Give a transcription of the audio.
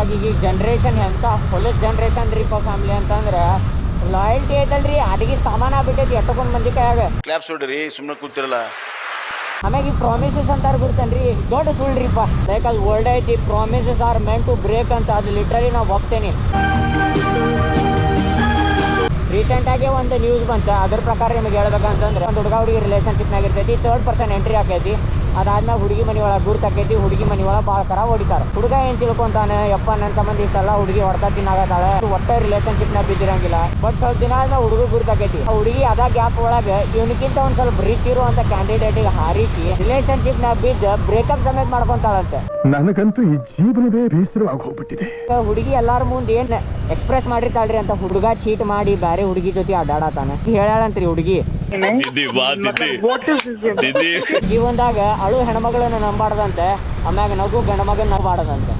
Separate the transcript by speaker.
Speaker 1: ಅದ್ರಾಗ ಈಗ ಜನ್ರೇಷನ್ ಎಂತ ಹೊಲಸ್ ಜನ್ರೇಷನ್ ರೀಪ ಫ್ಯಾಮಿಲಿ ಅಂತಂದ್ರೆ ಲಾಯಲ್ಟಿ ಐತಲ್ರಿ ಅಡಿಗೆ ಸಾಮಾನ ಆಗ್ಬಿಟ್ಟೈತಿ ಎಷ್ಟೊಂದು ಮಂದಿ ಕೈಯಾಗ
Speaker 2: ಕ್ಲಾಪ್ಸ್ ಹೊಡ್ರಿ ಸುಮ್ಮನೆ ಕೂತಿರಲ್ಲ.
Speaker 1: ಆಮ್ಯಾಗ ಈ ಪ್ರಾಮಿಸಸ್ ಅಂತಾರ ಬಿಡ್ತೇನ್ರಿ ದೊಡ್ಡ ಸುಳ್ಳ್ರಿಪ್ಪ. ಲೈಕ್ ಅದು ವರ್ಲ್ಡ್ ಐತಿ promises are meant to break ಅಂತ, ಅದು ಲಿಟ್ರಲಿ ನಾವು ಹೋಗ್ತೇನೆ. ರೀಸೆಂಟ್ ಆಗಿ ಒಂದು ನ್ಯೂಸ್ ಬಂತ, ಅದ್ರ ಪ್ರಕಾರ ನಿಮಗೆ ಹೇಳ್ಬೇಕಂತಂದ್ರೆ ಒಂದು ಹುಡುಗ ಹುಡುಗಿ ರಿಲೇಷನ್ಶಿಪ್ನಾಗ ಇರ್ತೈತಿ, ಥರ್ಡ್ ಪರ್ಸನ್ ಎಂಟ್ರಿ ಆಕೈತಿ. ಅದಾದ್ಮೇಲೆ ಹುಡುಗಿ ಮನೆ ಒಳಗೆ ಗುರ್ತಾಕೈತಿ, ಹುಡುಗಿ ಮನೆ ಒಳಗೆ ಭಾಳ ಕರ ಹೊಡಿತಾರೆ. ಹುಡುಗ ಏನ್ ತಿಳ್ಕೊಂತಾನೆ, ಯಪ್ಪ ನನ್ನ ಸಂಬಂಧ ಇಷ್ಟಲ್ಲ ಹುಡುಗಿ ಹೊಡ್ತಾ ತಿನ್ನಾಗತ್ತಾಳೆ, ಒಟ್ಟೆ ರಿಲೇಷನ್ಶಿಪ್ನಾಗ ಬಿದ್ದಿರಂಗಿಲ್ಲ. ಬಟ್ ಸ್ವಲ್ಪ ದಿನ ಆದ್ಮೇಲೆ ಹುಡುಗ ಗುರ್ತಾಕೈತಿ. ಆ ಹುಡುಗಿ ಅದ ಗ್ಯಾಪ್ ಒಳಗೆ ಇವನಿಗಿಂತ ಒಂದ್ ಸ್ವಲ್ಪ ರಿಚ್ ಇರುವಂತ ಕ್ಯಾಂಡಿಡೇಟಿಗೆ ಹಾರಿಸಿ ರಿಲೇಷನ್ಶಿಪ್ನಾಗ ಬಿದ್ದು ಬ್ರೇಕಪ್ ಸಮೇತ ಮಾಡ್ಕೊಂತಾಳಂತೆ.
Speaker 3: ನನಗಂತೂ ಈ ಜೀವನವೇ ಬೇಸರವಾಗಿ ಹೋಗ್ಬಿಟ್ಟಿದೆ.
Speaker 1: ಹುಡುಗಿ ಎಲ್ಲಾರ ಮುಂದೆ ಏನ್ ಎಕ್ಸ್ಪ್ರೆಸ್ ಮಾಡಿರ್ತಾಳ್ರಿ ಅಂತ, ಹುಡುಗ ಚೀಟ್ ಮಾಡಿ ಬ್ಯಾರೆ ಹುಡುಗಿ ಜೊತೆ ಅಡ್ಡಾಡತಾನೆ ಹೇಳಂತ್ರಿ ಹುಡುಗಿ. ಜೀವನದಾಗ ಅಳು ಹೆಣ್ಮಗಳನ್ನ ನಂಬಾರ್ದಂತೆ, ಆಮ್ಯಾಗ ನಗು ಗಂಡ ಮಗನ್ ನಂಬಾರ್ದಂತೆ.